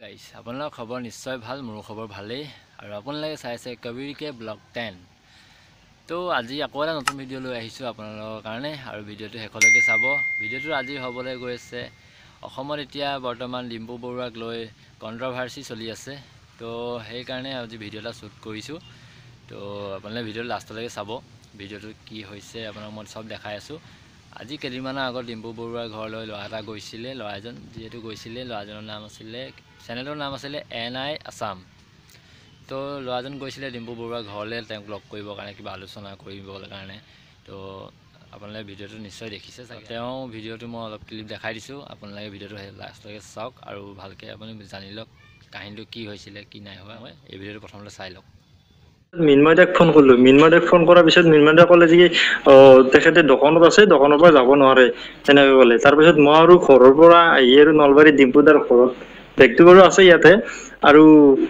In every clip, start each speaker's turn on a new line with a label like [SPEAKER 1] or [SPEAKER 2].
[SPEAKER 1] গাইছ আপোনালোকৰ খবৰ নিশ্চয় ভাল মোৰ খবৰ ভালেই আৰু আপোনালোকে চাইছে কবিৰ কে ব্লগ 10 তো আজি আকৌ এটা নতুন ভিডিঅ' লৈ আহিছোঁ আপোনালোকৰ কাৰণে আৰু ভিডিঅ'টো শেষলৈকে চাব ভিডিঅ'টো আজি হ'বলৈ গৈ আছে অসমত এতিয়া বৰ্তমান ডিম্পু বৰুৱাক লৈ কন্ট্ৰভাৰ্সি চলি আছে তো সেইকাৰণে আজি ভিডিঅ' এটা শ্বুট কৰিছোঁ তো আপোনালোকে ভিডিঅ'টো লাষ্টলৈকে চাব ভিডিঅ'টো কি হৈছে আপোনাক মই সব দেখাই আছোঁ আজি কেইদিনমানৰ আগত ডিম্পু বৰুৱাৰ ঘৰলৈ ল'ৰা এটা গৈছিলে ল'ৰাজন যিহেতু গৈছিলে ল'ৰাজনৰ নাম আছিলে চেনেলৰ নাম আছিলে NI আসাম তো ল'ৰাজন গৈছিলে ডিম্পু বৰুৱাৰ ঘৰলৈ তেওঁক লগ কৰিবৰ কাৰণে কিবা আলোচনা কৰিবৰ কাৰণে তো আপোনালোকে ভিডিঅ'টো নিশ্চয় দেখিছে তেওঁ ভিডিঅ'টো মই অলপ ক্লিপ দেখাই দিছোঁ আপোনালোকে ভিডিঅ'টো লাষ্টলৈকে চাওক আৰু ভালকৈ আপুনি জানি লওক কাহিনীটো কি হৈছিলে কি নাই হোৱা মই এই ভিডিঅ'টো প্ৰথমতে চাই লওক
[SPEAKER 2] মিনময়দাক ফোন কৰিলোঁ মিনময়দাক ফোন কৰাৰ পিছত মিনময়দাই ক'লে যে তেখেতে দোকানত আছে দোকানৰ পৰা যাব নোৱাৰে তেনেকৈ ক'লে তাৰপিছত মই আৰু ঘৰৰ পৰা আহি আৰু নলবাৰী ডিম্পুদাৰ ঘৰত বেগটো বাৰু আছে ইয়াতে আৰু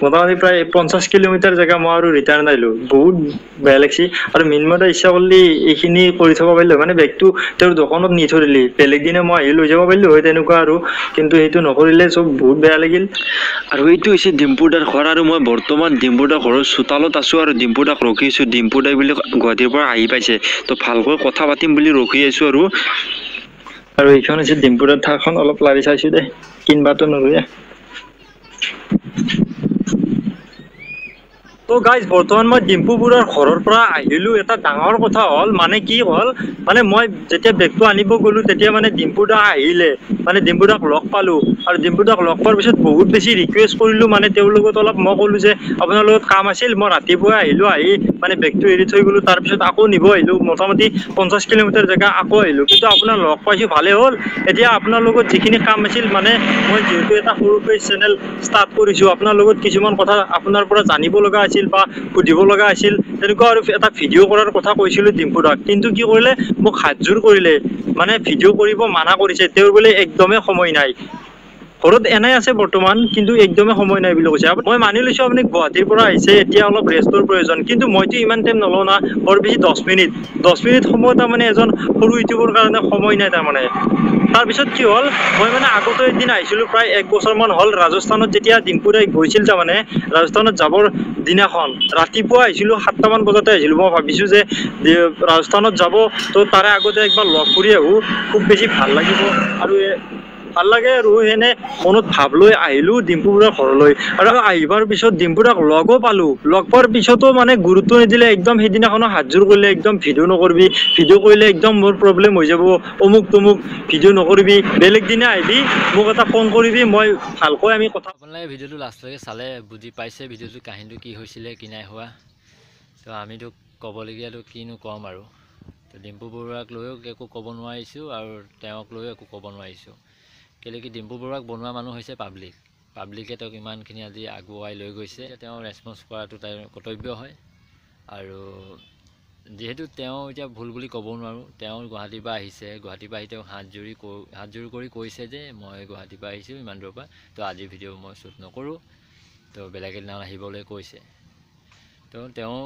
[SPEAKER 2] মোটামুটি প্ৰায় 50 কিলোমিটাৰ জেগা মই আৰু ৰিটাৰ্ণ আহিলোঁ বহুত বেয়া লাগিছে আৰু মিনময়দাই ইচ্ছা কৰিলে এইখিনি কৰি থ'ব পাৰিলোঁ মানে বেগটো তেওঁৰ দোকানত নি থৈ দিলে বেলেগ দিনে মই আহি লৈ যাব পাৰিলোঁ হয় তেনেকুৱা আৰু কিন্তু সেইটো নকৰিলে চব বহুত বেয়া লাগিল
[SPEAKER 3] আৰু এইটো হৈছে ডিম্পুদাৰ ঘৰ আৰু মই বৰ্তমান ডিম্পুদাৰ ঘৰৰ চোতালত আছোঁ আৰু ডিম্পুদাক ৰখিছোঁ ডিম্পুদাই বুলি গুৱাহাটীৰ পৰা আহি পাইছে তো ভালকৈ কথা পাতিম বুলি ৰখি আছোঁ
[SPEAKER 2] আৰু এইখন হৈছে ডিম্পুদাৰ ঠাইখন অলপ লাৰি চাইছোঁ দে কিনবাটো নৰুৱে তো গাইজ বৰ্তমান মই ডিম্পু বৰুৱাৰ ঘৰৰ পৰা আহিলোঁ এটা ডাঙৰ কথা হ'ল মানে কি হ'ল মানে মই যেতিয়া বেগটো আনিব গ'লোঁ তেতিয়া মানে ডিম্পুদা আহিলে মানে ডিম্পুদাক লগ পালোঁ আৰু ডিম্পুদাক লগ পোৱাৰ পিছত বহুত বেছি ৰিকুৱেষ্ট কৰিলোঁ মানে তেওঁৰ লগত অলপ মই ক'লোঁ যে আপোনাৰ লগত কাম আছিল মই ৰাতিপুৱাই আহিলোঁ আহি মানে বেগটো এৰি থৈ গ'লোঁ তাৰপিছত আকৌ নিব আহিলোঁ মোটামুটি 50 কিলোমিটাৰ জেগা আকৌ আহিলোঁ কিন্তু আপোনাৰ লগ পাইছোঁ ভালেই হ'ল এতিয়া আপোনাৰ লগত যিখিনি কাম আছিল মানে মই যিহেতু এটা সৰুকৈ চেনেল ষ্টাৰ্ট কৰিছোঁ আপোনাৰ লগত কিছুমান কথা আপোনাৰ পৰা জানিব লগা আছিল বা সুধিব লগা আছিল তেনেকুৱা আৰু এটা ভিডিঅ' কৰাৰ কথা কৈছিলোঁ ডিম্পুদাক কিন্তু কি কৰিলে মোক হাতজোৰ কৰিলে মানে ভিডিঅ' কৰিব মানা কৰিছে তেওঁৰ বোলে একদমেই সময় নাই ঘৰত এনাই আছে বৰ্তমান কিন্তু একদমেই সময় নাই বুলি কৈছে মই মানি লৈছোঁ আপুনি গুৱাহাটীৰ পৰা আহিছে এতিয়া অলপ ৰেষ্টৰ প্ৰয়োজন কিন্তু মইতো ইমান টাইম নলওঁ না বৰ বেছি 10 মিনিট সময় তাৰমানে এজন সৰু ইউটিউবৰ কাৰণে সময় নাই তাৰমানে তাৰপিছত কি হ'ল মই মানে আগতে এদিন আহিছিলোঁ প্ৰায় 1 বছৰমান হ'ল ৰাজস্থানত যেতিয়া ডিম্পুদাই গৈছিল তাৰমানে ৰাজস্থানত যাবৰ দিনাখন ৰাতিপুৱা আহিছিলোঁ 7টামান বজাতে আহিছিলোঁ মই ভাবিছোঁ যে ৰাজস্থানত যাব তো তাৰে আগতে একবাৰ লগ কৰি আহোঁ খুব বেছি ভাল লাগিব আৰু ভাল লাগে আৰু এনে মনত ভাব লৈ আহিলোঁ ডিম্পু বৰুৱাৰ ঘৰলৈ আৰু আহিবৰ পিছত ডিম্পুদাক লগো পালোঁ লগ পোৱাৰ পিছতো মানে গুৰুত্ব নিদিলে একদম সেইদিনাখনো হাতজোৰ কৰিলে একদম ভিডিঅ' নকৰিবি ভিডিঅ' কৰিলে একদম মোৰ প্ৰব্লেম হৈ যাব অমুক তমুক ভিডিঅ' নকৰিবি বেলেগ দিনা আহিবি মোক এটা ফোন কৰিবি মই ভালকৈ আমি কথা
[SPEAKER 1] আপোনালোকে ভিডিঅ'টো লাষ্টলৈকে চালে বুজি পাইছে ভিডিঅ'টো কাহিনীটো কি হৈছিলে কি নাই হোৱা তো আমিতো ক'বলগীয়াটো কিনো ক'ম আৰু তো ডিম্পু বৰুৱাক লৈও একো ক'ব নোৱাৰিছোঁ আৰু তেওঁক লৈও একো ক'ব নোৱাৰিছোঁ কেলৈ কি ডিম্পু বৰুৱাক বনোৱা মানুহ হৈছে পাব্লিকে তেওঁক ইমানখিনি আজি আগুৱাই লৈ গৈছে তেওঁ ৰেছপন্স কৰাটো তাৰ কৰ্তব্য হয় আৰু যিহেতু তেওঁ এতিয়া ভুল বুলি ক'ব নোৱাৰোঁ তেওঁ গুৱাহাটীৰ পৰা আহিছে গুৱাহাটীৰ পৰা আহি তেওঁ হাত জোৰ কৰি কৈছে যে মই গুৱাহাটীৰ পৰা আহিছোঁ ইমান দূৰৰ পৰা তো আজি ভিডিঅ' মই শ্বুট নকৰোঁ তো বেলেগ এদিনা আহিবলৈ কৈছে তো তেওঁ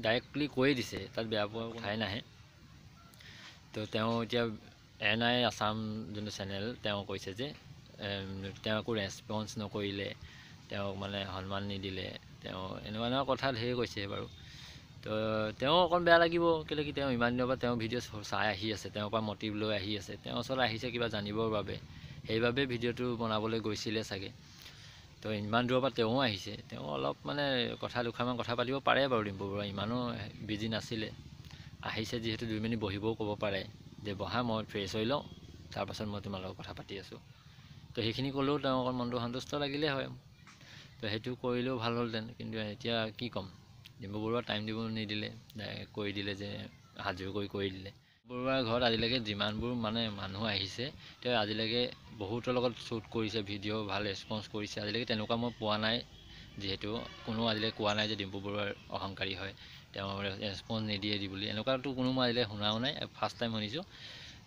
[SPEAKER 1] ডাইৰেক্টলি কৈয়ে দিছে তাত বেয়া পোৱা কথাই নাহে তো তেওঁ এতিয়া NI আসাম যোনটো চেনেল তেওঁ কৈছে যে তেওঁ একো ৰেছপন্স নকৰিলে তেওঁক মানে সন্মান নিদিলে তেওঁ এনেকুৱা কথা ধেৰ কৈছে বাৰু তো তেওঁ অকণ বেয়া লাগিব কেলৈ কি তেওঁ ইমান দিনৰ পৰা তেওঁ ভিডিঅ' চাই আহি আছে তেওঁৰ পৰা মটিভ লৈ আহি আছে তেওঁ ওচৰত আহিছে কিবা জানিবৰ বাবে সেইবাবে ভিডিঅ'টো বনাবলৈ গৈছিলে চাগে তো ইমান দূৰৰ পৰা তেওঁ আহিছে তেওঁ অলপ মানে কথা দুষাৰমান কথা পাতিব পাৰে বাৰু ডিম্পু বৰুৱা ইমানো বিজি নাছিলে আহিছে যিহেতু 2 মিনিট বহিবও ক'ব পাৰে যে বহা মই ফ্ৰেছ হৈ লওঁ তাৰপাছত মই তোমাৰ লগত কথা পাতি আছোঁ তো সেইখিনি ক'লেও তেওঁ অকণ মনটো সন্তুষ্ট লাগিলে হয় তো সেইটো কৰিলেও ভাল হ'লহেঁতেন কিন্তু এতিয়া কি ক'ম ডিম্পু বৰুৱা টাইম দিব নিদিলে কৈ দিলে যে হাতজোৰ কৰি দিলে বৰুৱাৰ ঘৰত আজিলৈকে যিমানবোৰ মানে মানুহ আহিছে তেওঁ আজিলৈকে বহুতৰ লগত শ্বুট কৰিছে ভিডিঅ' ভাল ৰেছপন্স কৰিছে আজিলৈকে তেনেকুৱা মই পোৱা নাই যিহেতু কোনো আজিলৈকে কোৱা নাই যে ডিম্পু বৰুৱাৰ অহংকাৰী হয় তেওঁ ৰেছপন্স নিদিয়ে বুলি এনেকুৱাতো কোনো মই আজিলৈকে শুনাও নাই ফাৰ্ষ্ট টাইম শুনিছোঁ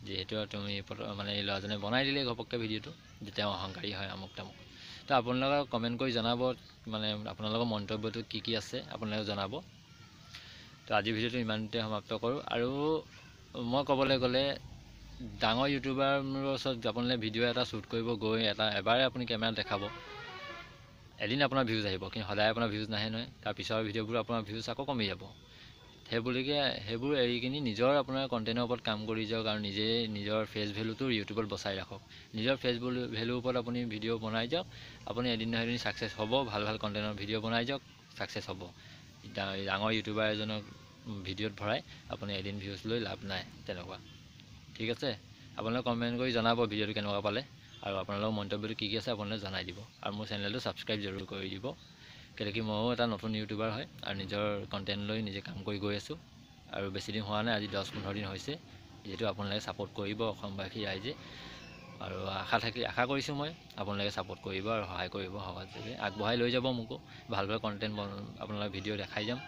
[SPEAKER 1] যিহেতু তুমি মানে এই ল'ৰাজনে বনাই দিলে ঘপককৈ ভিডিঅ'টো যে তেওঁ অহংকাৰী হয় আমুক তামুক তো আপোনালোকে কমেণ্ট কৰি জনাব মানে আপোনালোকৰ মন্তব্যটো কি আছে আপোনালোকে জনাব তো আজি ভিডিঅ'টো ইমানতে সমাপ্ত কৰোঁ আৰু মই ক'বলৈ গ'লে ডাঙৰ ইউটিউবাৰৰ ওচৰত আপোনালোকে ভিডিঅ' এটা শ্বুট কৰিব গৈ এবাৰে আপুনি কেমেৰাত দেখাব এদিন আপোনাৰ ভিউজ আহিব, কিন্তু সদায় আপোনাৰ ভিউজ নাহে নহয়। তাৰ পিছৰ ভিডিঅ'বোৰ আপোনাৰ ভিউজ আকৌ কমি যাব। সেইবোৰ এৰি কিনি নিজৰ আপোনাৰ কণ্টেণ্টৰ ওপৰত কাম কৰি যাওক আৰু নিজে নিজৰ ফেচ ভেলুটো ইউটিউবত বচাই ৰাখক। নিজৰ ফেচ ভেলুৰ ওপৰত আপুনি ভিডিঅ' বনাই যাওক, আপুনি এদিন নহয় এদিন ছাকচেছ হ'ব। ভাল কণ্টেণ্টৰ ভিডিঅ' বনাই যাওক, ছাকচেছ হ'ব। ডাঙৰ ইউটিউবাৰ এজনক ভিডিঅ'ত ভৰাই আপুনি এদিন ভিউজ লৈ লাভ নাই তেনেকুৱা। ঠিক আছে, আপোনালোকে কমেণ্ট কৰি জনাব ভিডিঅ'টো কেনেকুৱা পালে, আৰু আপোনালোকৰ মন্তব্যটো কি আছে আপোনালোকে জনাই দিব। আৰু মোৰ চেনেলটো ছাবস্ক্ৰাইব জৰুৰ কৰি দিব, কেলৈ কি ময়ো এটা নতুন ইউটিউবাৰ হয় আৰু নিজৰ কণ্টেণ্ট লৈ নিজে কাম কৰি গৈ আছোঁ। আৰু বেছি দিন হোৱা নাই, আজি 10-15 দিন হৈছে, যিহেতু আপোনালোকে ছাপোৰ্ট কৰিব অসমবাসী ৰাইজে। আৰু আশা কৰিছোঁ মই আপোনালোকে ছাপোৰ্ট কৰিব আৰু সহায় কৰিব, সহযোগে আগবঢ়াই লৈ যাব মোকো। ভাল কণ্টেণ্ট আপোনালোকে ভিডিঅ' দেখাই যাম।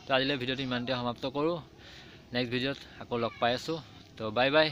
[SPEAKER 1] তো আজিলৈ ভিডিঅ'টো ইমানতে সমাপ্ত কৰোঁ। নেক্সট ভিডিঅ'ত আকৌ লগ পাই আছোঁ। তো বাই বাই।